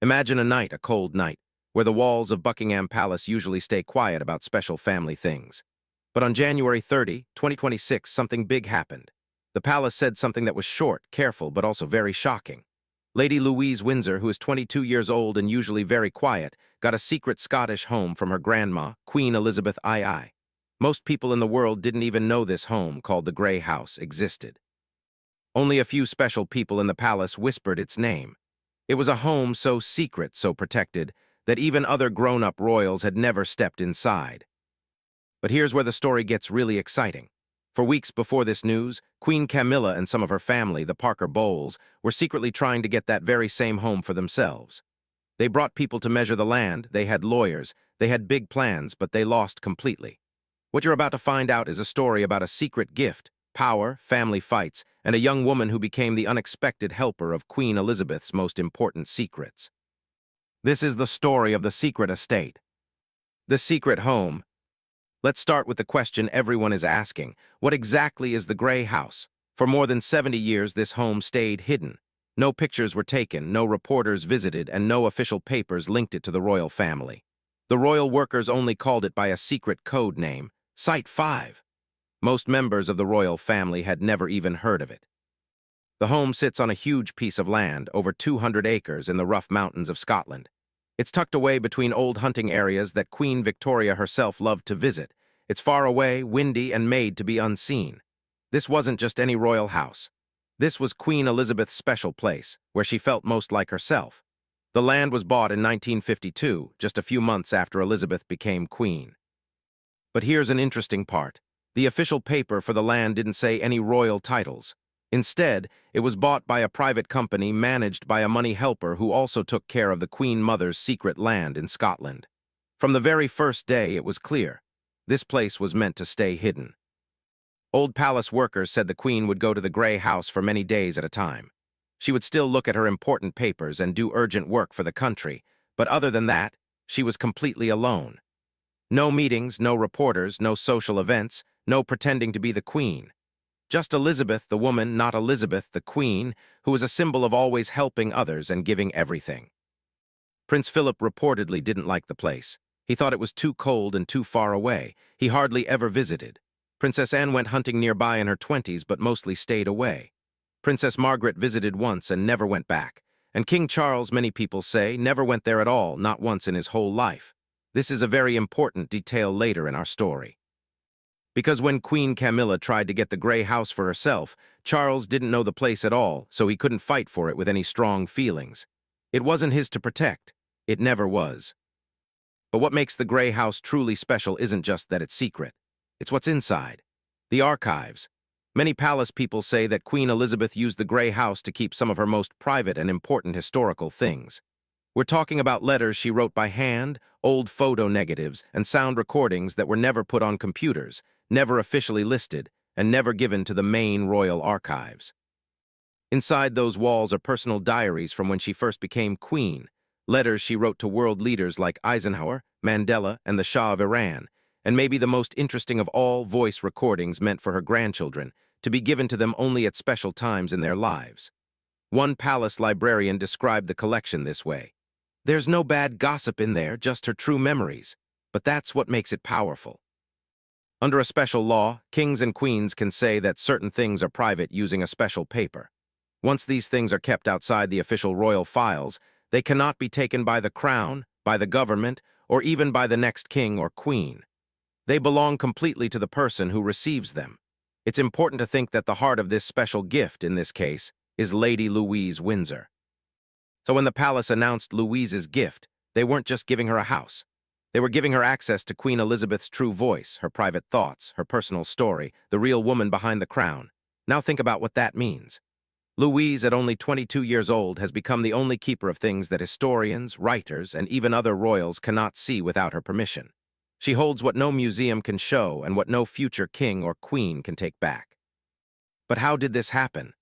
Imagine a cold night, where the walls of Buckingham Palace usually stay quiet about special family things. But on January 30, 2026, something big happened. The palace said something that was short, careful, but also very shocking. Lady Louise Windsor, who is 22 years old and usually very quiet, got a secret Scottish home from her grandma, Queen Elizabeth II. Most people in the world didn't even know this home, called the Grey House, existed. Only a few special people in the palace whispered its name. It was a home so secret, so protected, that even other grown-up royals had never stepped inside. But here's where the story gets really exciting. For weeks before this news, Queen Camilla and some of her family, the Parker Bowles, were secretly trying to get that very same home for themselves. They brought people to measure the land, they had lawyers, they had big plans, but they lost completely. What you're about to find out is a story about a secret gift, power, family fights, and a young woman who became the unexpected helper of Queen Elizabeth's most important secrets. This is the story of the secret estate. The secret home. Let's start with the question everyone is asking. What exactly is the Grey House? For more than 70 years, this home stayed hidden. No pictures were taken, no reporters visited, and no official papers linked it to the royal family. The royal workers only called it by a secret code name, Site 5. Most members of the royal family had never even heard of it. The home sits on a huge piece of land, over 200 acres in the rough mountains of Scotland. It's tucked away between old hunting areas that Queen Victoria herself loved to visit. It's far away, windy, and made to be unseen. This wasn't just any royal house. This was Queen Elizabeth's special place, where she felt most like herself. The land was bought in 1952, just a few months after Elizabeth became queen. But here's an interesting part. The official paper for the land didn't say any royal titles. Instead, it was bought by a private company managed by a money helper who also took care of the Queen Mother's secret land in Scotland. From the very first day, it was clear. This place was meant to stay hidden. Old palace workers said the Queen would go to the Grey House for many days at a time. She would still look at her important papers and do urgent work for the country, but other than that, she was completely alone. No meetings, no reporters, no social events, no pretending to be the Queen. Just Elizabeth, the woman, not Elizabeth, the Queen, who was a symbol of always helping others and giving everything. Prince Philip reportedly didn't like the place. He thought it was too cold and too far away. He hardly ever visited. Princess Anne went hunting nearby in her 20s but mostly stayed away. Princess Margaret visited once and never went back. And King Charles, many people say, never went there at all, not once in his whole life. This is a very important detail later in our story. Because when Queen Camilla tried to get the Grey House for herself, Charles didn't know the place at all, so he couldn't fight for it with any strong feelings. It wasn't his to protect. It never was. But what makes the Grey House truly special isn't just that it's secret. It's what's inside. The archives. Many palace people say that Queen Elizabeth used the Grey House to keep some of her most private and important historical things. We're talking about letters she wrote by hand, old photo negatives, and sound recordings that were never put on computers, never officially listed, and never given to the main royal archives. Inside those walls are personal diaries from when she first became queen, letters she wrote to world leaders like Eisenhower, Mandela, and the Shah of Iran, and maybe the most interesting of all, voice recordings meant for her grandchildren, to be given to them only at special times in their lives. One palace librarian described the collection this way. There's no bad gossip in there, just her true memories. But that's what makes it powerful. Under a special law, kings and queens can say that certain things are private using a special paper. Once these things are kept outside the official royal files, they cannot be taken by the crown, by the government, or even by the next king or queen. They belong completely to the person who receives them. It's important to think that the heart of this special gift, in this case, is Lady Louise Windsor. So when the palace announced Louise's gift, they weren't just giving her a house. They were giving her access to Queen Elizabeth's true voice, her private thoughts, her personal story, the real woman behind the crown. Now think about what that means. Louise, at only 22 years old, has become the only keeper of things that historians, writers, and even other royals cannot see without her permission. She holds what no museum can show and what no future king or queen can take back. But how did this happen?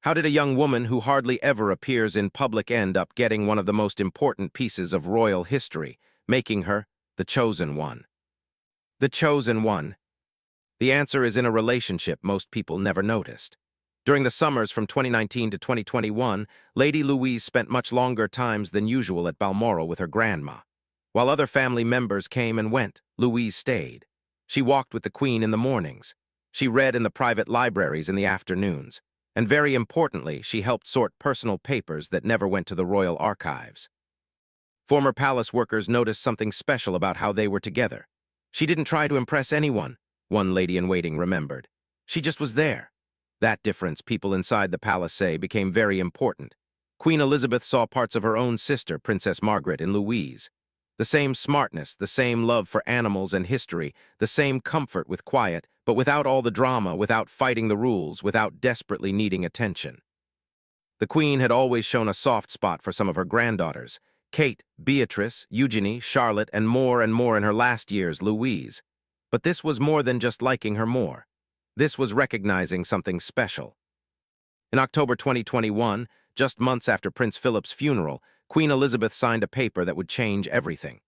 How did a young woman who hardly ever appears in public end up getting one of the most important pieces of royal history, making her the chosen one? The chosen one. The answer is in a relationship most people never noticed. During the summers from 2019 to 2021, Lady Louise spent much longer times than usual at Balmoral with her grandma. While other family members came and went, Louise stayed. She walked with the Queen in the mornings. She read in the private libraries in the afternoons. And very importantly, she helped sort personal papers that never went to the royal archives. Former palace workers noticed something special about how they were together. She didn't try to impress anyone, one lady-in-waiting remembered. She just was there. That difference, people inside the palace say, became very important. Queen Elizabeth saw parts of her own sister, Princess Margaret, in Louise. The same smartness, the same love for animals and history, the same comfort with quiet, but without all the drama, without fighting the rules, without desperately needing attention. The Queen had always shown a soft spot for some of her granddaughters, Kate, Beatrice, Eugenie, Charlotte, and more in her last years, Louise. But this was more than just liking her more. This was recognizing something special. In October 2021, just months after Prince Philip's funeral, Queen Elizabeth signed a paper that would change everything.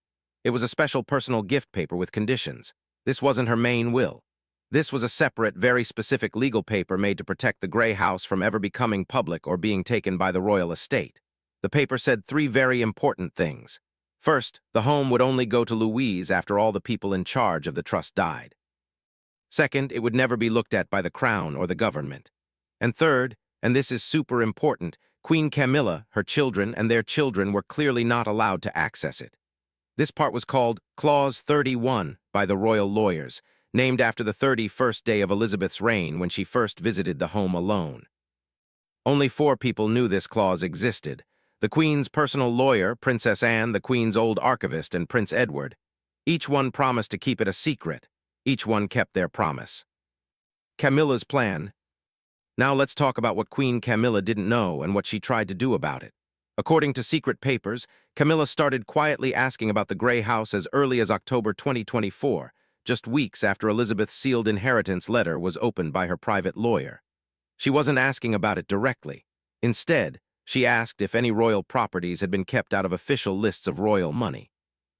It was a special personal gift paper with conditions. This wasn't her main will. This was a separate, very specific legal paper made to protect the Grey House from ever becoming public or being taken by the royal estate. The paper said 3 very important things. First, the home would only go to Louise after all the people in charge of the trust died. Second, it would never be looked at by the Crown or the government. And third, and this is super important, Queen Camilla, her children, and their children were clearly not allowed to access it. This part was called Clause 31 by the royal lawyers, named after the 31st day of Elizabeth's reign when she first visited the home alone. Only 4 people knew this clause existed: the Queen's personal lawyer, Princess Anne, the Queen's old archivist, and Prince Edward. Each one promised to keep it a secret. Each one kept their promise. Camilla's plan. Now let's talk about what Queen Camilla didn't know and what she tried to do about it. According to secret papers, Camilla started quietly asking about the Grey House as early as October 2024, just weeks after Elizabeth's sealed inheritance letter was opened by her private lawyer. She wasn't asking about it directly. Instead, she asked if any royal properties had been kept out of official lists of royal money.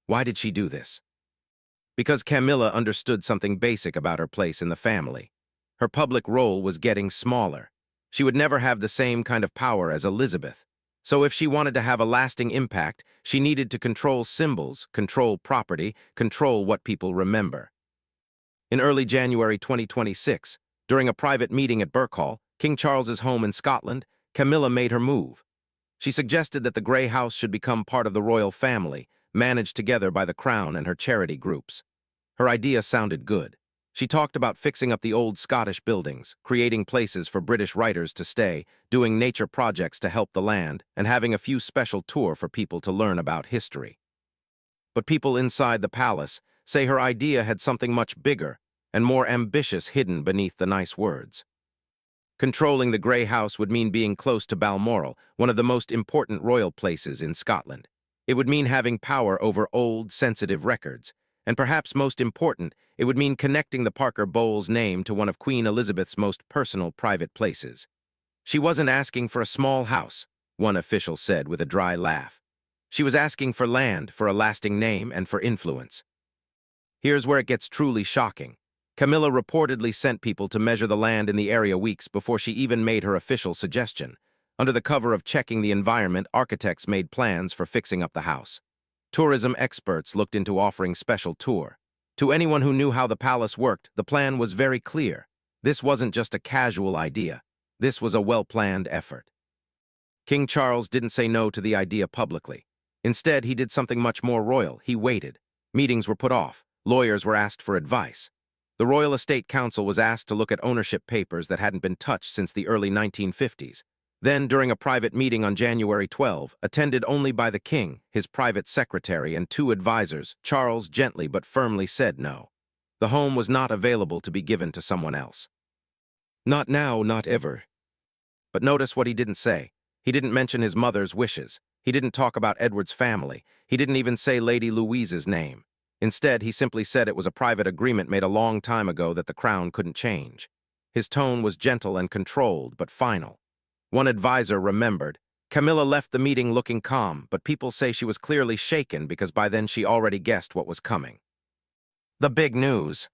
Why did she do this? Because Camilla understood something basic about her place in the family. Her public role was getting smaller. She would never have the same kind of power as Elizabeth. So if she wanted to have a lasting impact, she needed to control symbols, control property, control what people remember. In early January 2026, during a private meeting at Birkhall, King Charles's home in Scotland, Camilla made her move. She suggested that the Grey House should become part of the royal family, managed together by the Crown and her charity groups. Her idea sounded good. She talked about fixing up the old Scottish buildings, creating places for British writers to stay, doing nature projects to help the land, and having a few special tours for people to learn about history. But people inside the palace say her idea had something much bigger and more ambitious hidden beneath the nice words. Controlling the Grey House would mean being close to Balmoral, one of the most important royal places in Scotland. It would mean having power over old, sensitive records. And perhaps most important, it would mean connecting the Parker Bowles name to one of Queen Elizabeth's most personal private places. She wasn't asking for a small house, one official said with a dry laugh. She was asking for land, for a lasting name, and for influence. Here's where it gets truly shocking. Camilla reportedly sent people to measure the land in the area weeks before she even made her official suggestion. Under the cover of checking the environment, architects made plans for fixing up the house. Tourism experts looked into offering special tour. To anyone who knew how the palace worked, the plan was very clear. This wasn't just a casual idea. This was a well-planned effort. King Charles didn't say no to the idea publicly. Instead, he did something much more royal. He waited. Meetings were put off. Lawyers were asked for advice. The Royal Estate Council was asked to look at ownership papers that hadn't been touched since the early 1950s. Then, during a private meeting on January 12, attended only by the king, his private secretary, and 2 advisors, Charles gently but firmly said no. The home was not available to be given to someone else. Not now, not ever. But notice what he didn't say. He didn't mention his mother's wishes. He didn't talk about Edward's family. He didn't even say Lady Louise's name. Instead, he simply said it was a private agreement made a long time ago that the Crown couldn't change. His tone was gentle and controlled, but final. One advisor remembered, Camilla left the meeting looking calm, but people say she was clearly shaken because by then she already guessed what was coming. The big news.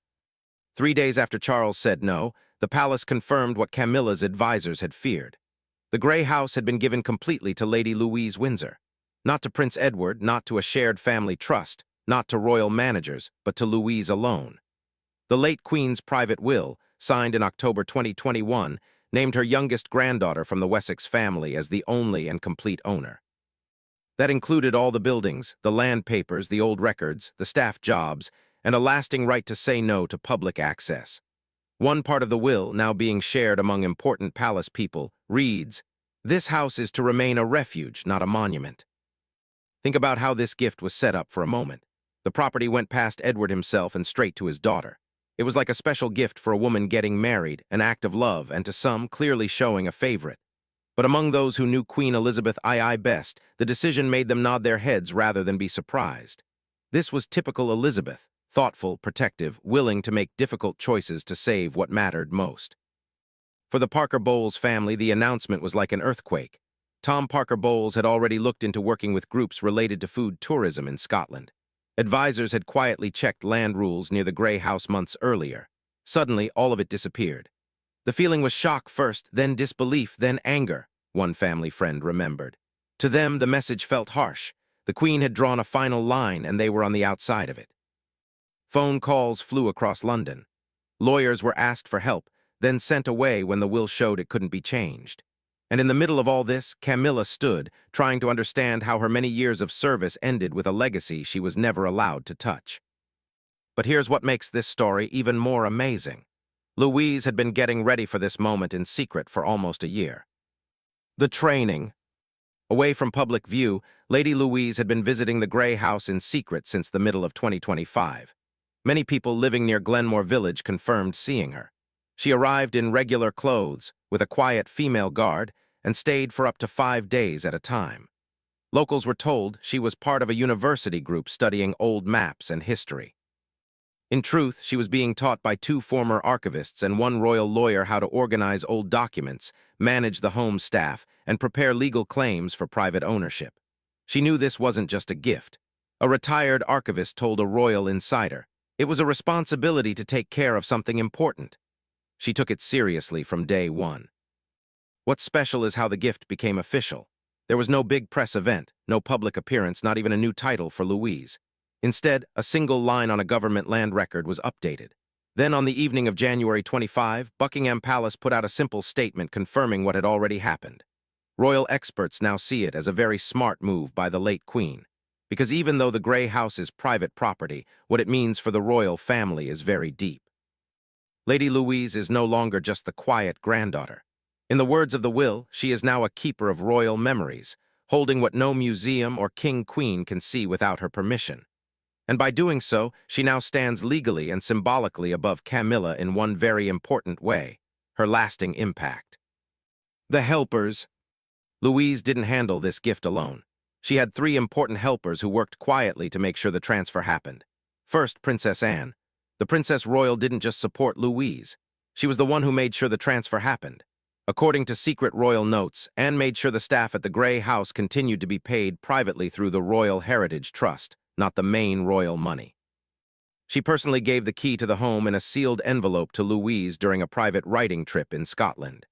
3 days after Charles said no, the palace confirmed what Camilla's advisors had feared. The Grey House had been given completely to Lady Louise Windsor. Not to Prince Edward, not to a shared family trust, not to royal managers, but to Louise alone. The late Queen's private will, signed in October 2021, named her youngest granddaughter from the Wessex family as the only and complete owner. That included all the buildings, the land papers, the old records, the staff jobs, and a lasting right to say no to public access. One part of the will, now being shared among important palace people, reads, "This house is to remain a refuge, not a monument." Think about how this gift was set up for a moment. The property went past Edward himself and straight to his daughter. It was like a special gift for a woman getting married, an act of love, and to some, clearly showing a favorite. But among those who knew Queen Elizabeth II best, the decision made them nod their heads rather than be surprised. This was typical Elizabeth, thoughtful, protective, willing to make difficult choices to save what mattered most. For the Parker Bowles family, the announcement was like an earthquake. Tom Parker Bowles had already looked into working with groups related to food tourism in Scotland. Advisors had quietly checked land rules near the Grey House months earlier. Suddenly, all of it disappeared. The feeling was shock first, then disbelief, then anger, one family friend remembered. To them, the message felt harsh. The Queen had drawn a final line, and they were on the outside of it. Phone calls flew across London. Lawyers were asked for help, then sent away when the will showed it couldn't be changed. And in the middle of all this, Camilla stood, trying to understand how her many years of service ended with a legacy she was never allowed to touch. But here's what makes this story even more amazing. Louise had been getting ready for this moment in secret for almost a year. The training. Away from public view, Lady Louise had been visiting the Grey House in secret since the middle of 2025. Many people living near Glenmore Village confirmed seeing her. She arrived in regular clothes, with a quiet female guard, and stayed for up to 5 days at a time. Locals were told she was part of a university group studying old maps and history. In truth, she was being taught by 2 former archivists and 1 royal lawyer how to organize old documents, manage the home staff, and prepare legal claims for private ownership. She knew this wasn't just a gift. A retired archivist told a royal insider. It was a responsibility to take care of something important. She took it seriously from day one. What's special is how the gift became official. There was no big press event, no public appearance, not even a new title for Louise. Instead, a single line on a government land record was updated. Then, on the evening of January 25, Buckingham Palace put out a simple statement confirming what had already happened. Royal experts now see it as a very smart move by the late Queen, because even though the Grey House is private property, what it means for the royal family is very deep. Lady Louise is no longer just the quiet granddaughter. In the words of the will, she is now a keeper of royal memories, holding what no museum or king-queen can see without her permission. And by doing so, she now stands legally and symbolically above Camilla in one very important way, her lasting impact. The helpers. Louise didn't handle this gift alone. She had 3 important helpers who worked quietly to make sure the transfer happened. First, Princess Anne. The Princess Royal didn't just support Louise. She was the one who made sure the transfer happened. According to secret royal notes, Anne made sure the staff at the Grey House continued to be paid privately through the Royal Heritage Trust, not the main royal money. She personally gave the key to the home in a sealed envelope to Louise during a private writing trip in Scotland.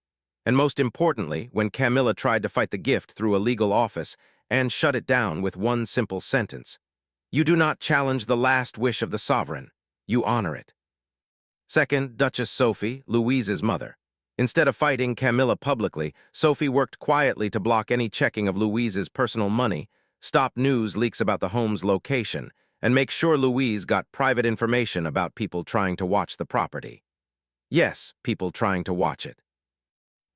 And most importantly, when Camilla tried to fight the gift through a legal office, Anne shut it down with one simple sentence. "You do not challenge the last wish of the sovereign. You honor it." Second, Duchess Sophie, Louise's mother. Instead of fighting Camilla publicly, Sophie worked quietly to block any checking of Louise's personal money, stop news leaks about the home's location, and make sure Louise got private information about people trying to watch the property. Yes, people trying to watch it.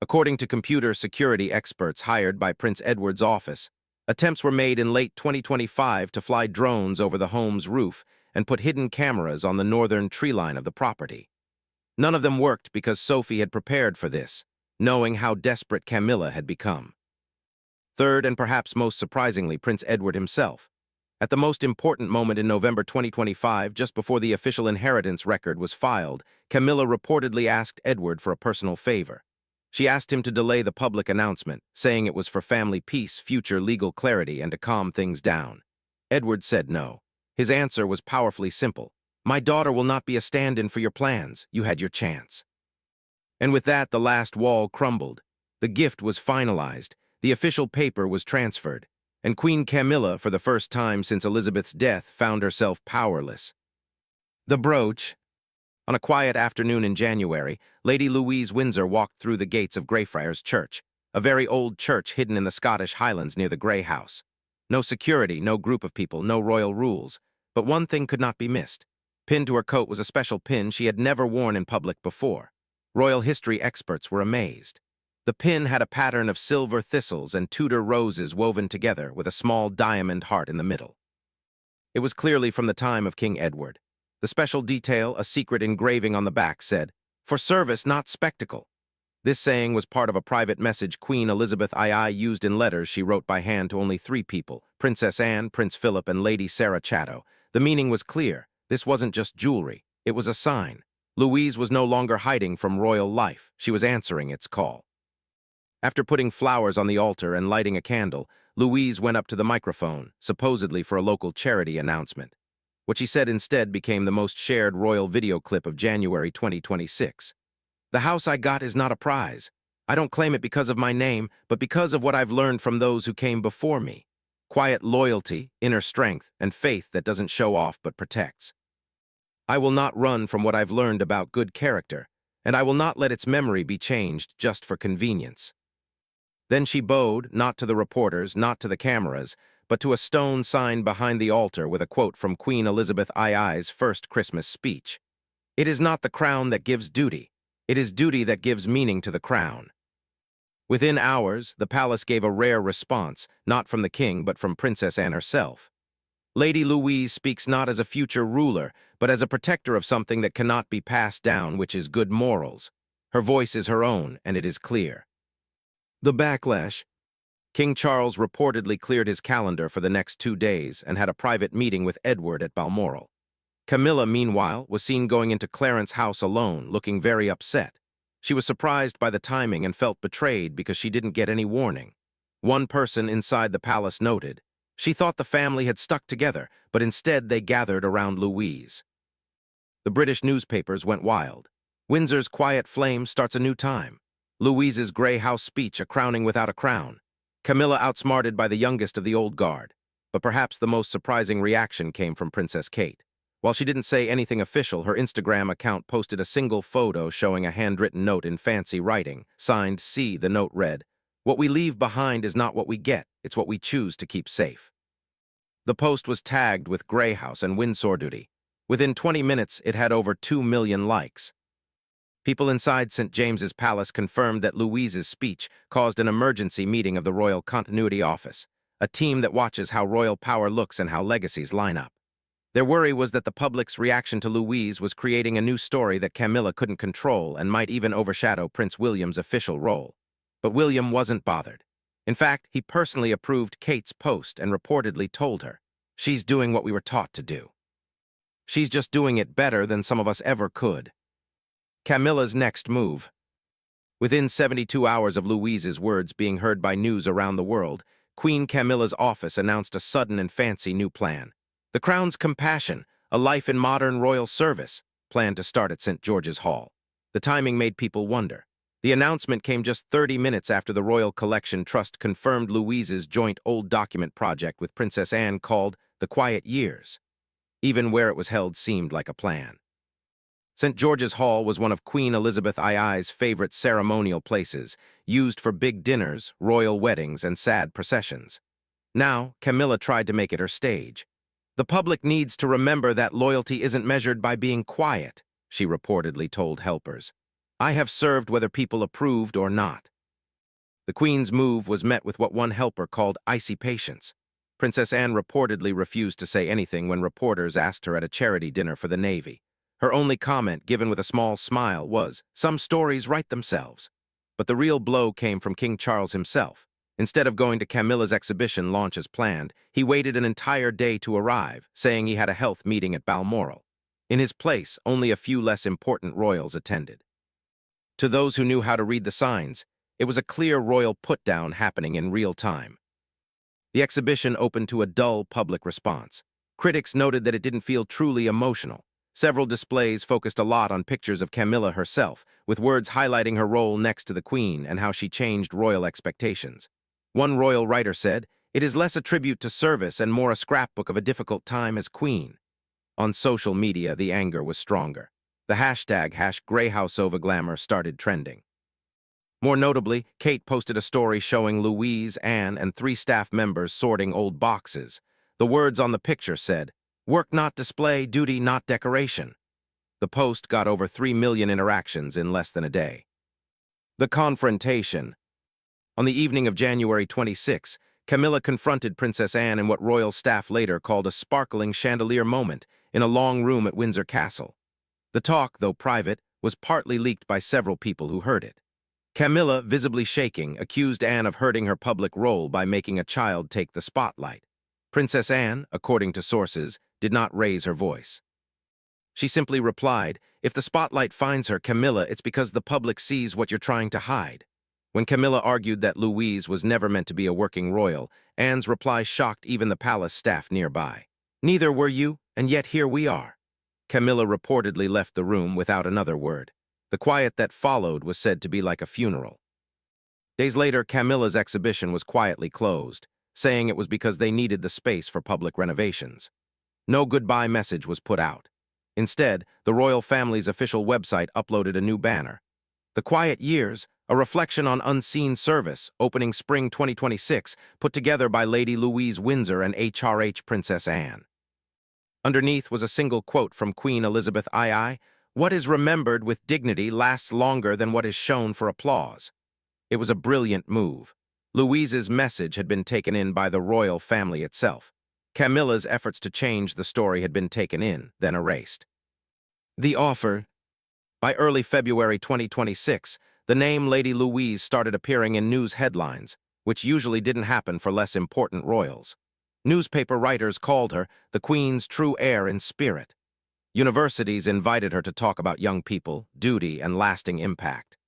According to computer security experts hired by Prince Edward's office, attempts were made in late 2025 to fly drones over the home's roof and put hidden cameras on the northern tree line of the property. None of them worked because Sophie had prepared for this, knowing how desperate Camilla had become. Third, and perhaps most surprisingly, Prince Edward himself. At the most important moment in November 2025, just before the official inheritance record was filed, Camilla reportedly asked Edward for a personal favor. She asked him to delay the public announcement, saying it was for family peace, future legal clarity, and to calm things down. Edward said no. His answer was powerfully simple. "My daughter will not be a stand-in for your plans. You had your chance." And with that, the last wall crumbled. The gift was finalized, the official paper was transferred, and Queen Camilla, for the first time since Elizabeth's death, found herself powerless. The brooch. On a quiet afternoon in January, Lady Louise Windsor walked through the gates of Greyfriars Church, a very old church hidden in the Scottish Highlands near the Grey House. No security, no group of people, no royal rules. But one thing could not be missed. Pinned to her coat was a special pin she had never worn in public before. Royal history experts were amazed. The pin had a pattern of silver thistles and Tudor roses woven together with a small diamond heart in the middle. It was clearly from the time of King Edward. The special detail, a secret engraving on the back, said, "For service, not spectacle." This saying was part of a private message Queen Elizabeth II used in letters she wrote by hand to only 3 people, Princess Anne, Prince Philip, and Lady Sarah Chatto. The meaning was clear. This wasn't just jewelry. It was a sign. Louise was no longer hiding from royal life. She was answering its call. After putting flowers on the altar and lighting a candle, Louise went up to the microphone, supposedly for a local charity announcement. What she said instead became the most shared royal video clip of January 2026. "The house I got is not a prize. I don't claim it because of my name, but because of what I've learned from those who came before me. Quiet loyalty, inner strength, and faith that doesn't show off but protects. I will not run from what I've learned about good character, and I will not let its memory be changed just for convenience." Then she bowed, not to the reporters, not to the cameras, but to a stone sign behind the altar with a quote from Queen Elizabeth II's first Christmas speech. "It is not the crown that gives duty. It is duty that gives meaning to the crown." Within hours, the palace gave a rare response, not from the king but from Princess Anne herself. Lady Louise speaks not as a future ruler, but as a protector of something that cannot be passed down, which is good morals. Her voice is her own, and it is clear. The backlash. King Charles reportedly cleared his calendar for the next 2 days and had a private meeting with Edward at Balmoral. Camilla, meanwhile, was seen going into Clarence's house alone, looking very upset. She was surprised by the timing and felt betrayed because she didn't get any warning. One person inside the palace noted, "She thought the family had stuck together, but instead they gathered around Louise." The British newspapers went wild. Windsor's quiet flame starts a new time. Louise's Grey House speech a crowning without a crown. Camilla outsmarted by the youngest of the old guard. But perhaps the most surprising reaction came from Princess Kate. While she didn't say anything official, her Instagram account posted a single photo showing a handwritten note in fancy writing, signed C. The note read, "What we leave behind is not what we get, it's what we choose to keep safe." The post was tagged with Grey House and Windsor duty. Within 20 minutes, it had over 2 million likes. People inside St. James's Palace confirmed that Louise's speech caused an emergency meeting of the Royal Continuity Office, a team that watches how royal power looks and how legacies line up. Their worry was that the public's reaction to Louise was creating a new story that Camilla couldn't control and might even overshadow Prince William's official role. But William wasn't bothered. In fact, he personally approved Kate's post and reportedly told her, "She's doing what we were taught to do. She's just doing it better than some of us ever could." Camilla's next move. Within 72 hours of Louise's words being heard by news around the world, Queen Camilla's office announced a sudden and fancy new plan. The Crown's Compassion, a life in modern royal service, planned to start at St. George's Hall. The timing made people wonder. The announcement came just 30 minutes after the Royal Collection Trust confirmed Louise's joint old document project with Princess Anne called The Quiet Years. Even where it was held seemed like a plan. St. George's Hall was one of Queen Elizabeth II's favorite ceremonial places, used for big dinners, royal weddings, and sad processions. Now, Camilla tried to make it her stage. "The public needs to remember that loyalty isn't measured by being quiet," she reportedly told helpers. "I have served whether people approved or not." The Queen's move was met with what one helper called icy patience. Princess Anne reportedly refused to say anything when reporters asked her at a charity dinner for the Navy. Her only comment, given with a small smile, was, "Some stories write themselves." But the real blow came from King Charles himself. Instead of going to Camilla's exhibition launch as planned, he waited an entire day to arrive, saying he had a health meeting at Balmoral. In his place, only a few less important royals attended. To those who knew how to read the signs, it was a clear royal put-down happening in real time. The exhibition opened to a dull public response. Critics noted that it didn't feel truly emotional. Several displays focused a lot on pictures of Camilla herself, with words highlighting her role next to the Queen and how she changed royal expectations. One royal writer said, "It is less a tribute to service and more a scrapbook of a difficult time as Queen." On social media, the anger was stronger. The hashtag #GreyHouseOverGlamour started trending. More notably, Kate posted a story showing Louise, Anne, and 3 staff members sorting old boxes. The words on the picture said, "Work not display, duty not decoration." The post got over 3 million interactions in less than a day. The confrontation. On the evening of January 26, Camilla confronted Princess Anne in what royal staff later called a sparkling chandelier moment in a long room at Windsor Castle. The talk, though private, was partly leaked by several people who heard it. Camilla, visibly shaking, accused Anne of hurting her public role by making a child take the spotlight. Princess Anne, according to sources, did not raise her voice. She simply replied, "If the spotlight finds her, Camilla, it's because the public sees what you're trying to hide." When Camilla argued that Louise was never meant to be a working royal, Anne's reply shocked even the palace staff nearby. "Neither were you, and yet here we are." Camilla reportedly left the room without another word. The quiet that followed was said to be like a funeral. Days later, Camilla's exhibition was quietly closed, saying it was because they needed the space for public renovations. No goodbye message was put out. Instead, the royal family's official website uploaded a new banner. "The Quiet Years, a reflection on unseen service, opening spring 2026, put together by Lady Louise Windsor and HRH Princess Anne." Underneath was a single quote from Queen Elizabeth II, "What is remembered with dignity lasts longer than what is shown for applause." It was a brilliant move. Louise's message had been taken in by the royal family itself. Camilla's efforts to change the story had been taken in, then erased. The offer. By early February 2026, the name Lady Louise started appearing in news headlines, which usually didn't happen for less important royals. Newspaper writers called her the Queen's true heir in spirit. Universities invited her to talk about young people, duty, and lasting impact.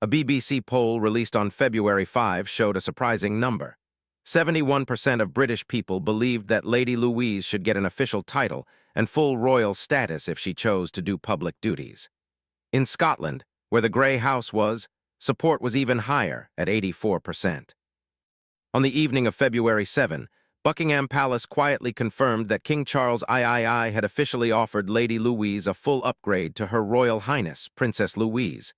A BBC poll released on February 5 showed a surprising number. 71% of British people believed that Lady Louise should get an official title and full royal status if she chose to do public duties. In Scotland, where the Grey House was, support was even higher at 84%. On the evening of February 7, Buckingham Palace quietly confirmed that King Charles III had officially offered Lady Louise a full upgrade to Her Royal Highness, Princess Louise,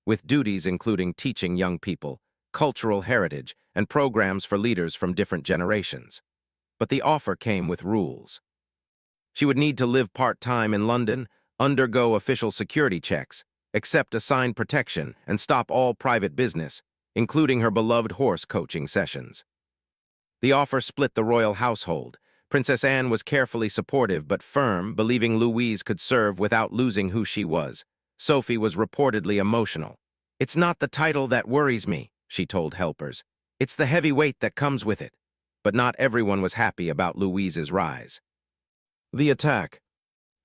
with duties including teaching young people, cultural heritage, and programs for leaders from different generations. But the offer came with rules. She would need to live part-time in London, undergo official security checks, accept assigned protection, and stop all private business, including her beloved horse coaching sessions. The offer split the royal household. Princess Anne was carefully supportive but firm, believing Louise could serve without losing who she was. Sophie was reportedly emotional. "It's not the title that worries me," she told helpers. "It's the heavy weight that comes with it." But not everyone was happy about Louise's rise. The attack.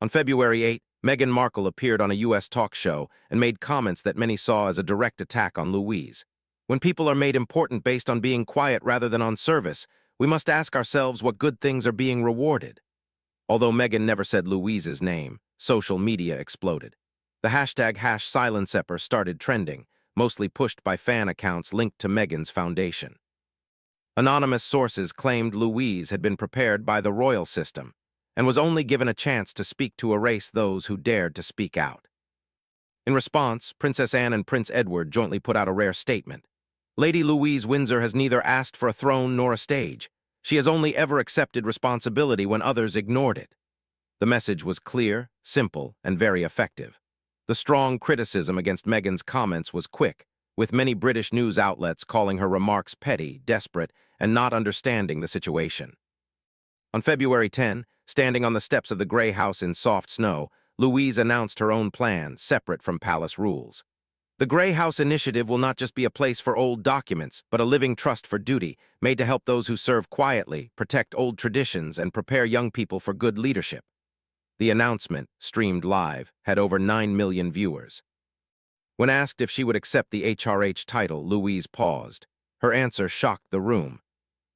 On February 8, Meghan Markle appeared on a U.S. talk show and made comments that many saw as a direct attack on Louise. When people are made important based on being quiet rather than on service, we must ask ourselves what good things are being rewarded. Although Meghan never said Louise's name, social media exploded. The hashtag #SilenceEpper started trending, mostly pushed by fan accounts linked to Meghan's foundation. Anonymous sources claimed Louise had been prepared by the royal system and was only given a chance to speak to erase those who dared to speak out. In response, Princess Anne and Prince Edward jointly put out a rare statement. "Lady Louise Windsor has neither asked for a throne nor a stage. She has only ever accepted responsibility when others ignored it." The message was clear, simple, and very effective. The strong criticism against Meghan's comments was quick, with many British news outlets calling her remarks petty, desperate, and not understanding the situation. On February 10, standing on the steps of the Grey House in soft snow, Louise announced her own plan, separate from palace rules. "The Grey House Initiative will not just be a place for old documents, but a living trust for duty, made to help those who serve quietly, protect old traditions, and prepare young people for good leadership." The announcement, streamed live, had over 9 million viewers. When asked if she would accept the HRH title, Louise paused. Her answer shocked the room.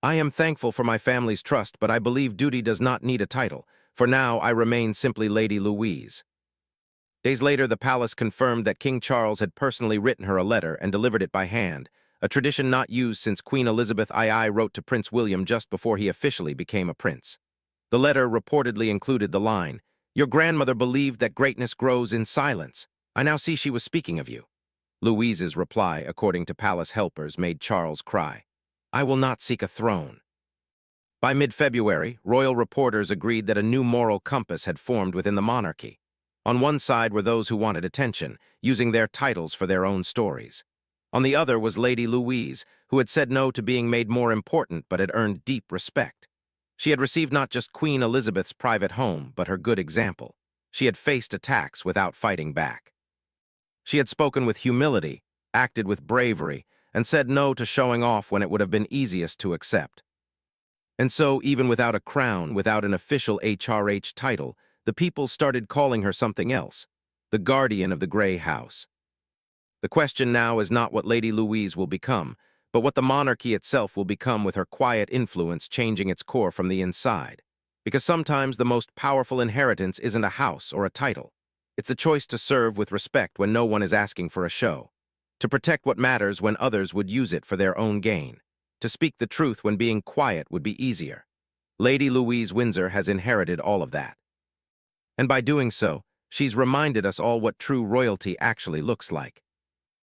"I am thankful for my family's trust, but I believe duty does not need a title. For now, I remain simply Lady Louise. Days later, the palace confirmed that King Charles had personally written her a letter and delivered it by hand, a tradition not used since Queen Elizabeth II wrote to Prince William just before he officially became a prince. The letter reportedly included the line, "Your grandmother believed that greatness grows in silence. I now see she was speaking of you." Louise's reply, according to palace helpers, made Charles cry. "I will not seek a throne." By mid-February, royal reporters agreed that a new moral compass had formed within the monarchy. On one side were those who wanted attention, using their titles for their own stories. On the other was Lady Louise, who had said no to being made more important but had earned deep respect. She had received not just Queen Elizabeth's private home, but her good example. She had faced attacks without fighting back. She had spoken with humility, acted with bravery, and said no to showing off when it would have been easiest to accept. And so, even without a crown, without an official HRH title, the people started calling her something else, the guardian of the Grey House. The question now is not what Lady Louise will become, but what the monarchy itself will become with her quiet influence changing its core from the inside. Because sometimes the most powerful inheritance isn't a house or a title. It's the choice to serve with respect when no one is asking for a show, to protect what matters when others would use it for their own gain, to speak the truth when being quiet would be easier. Lady Louise Windsor has inherited all of that. And by doing so, she's reminded us all what true royalty actually looks like.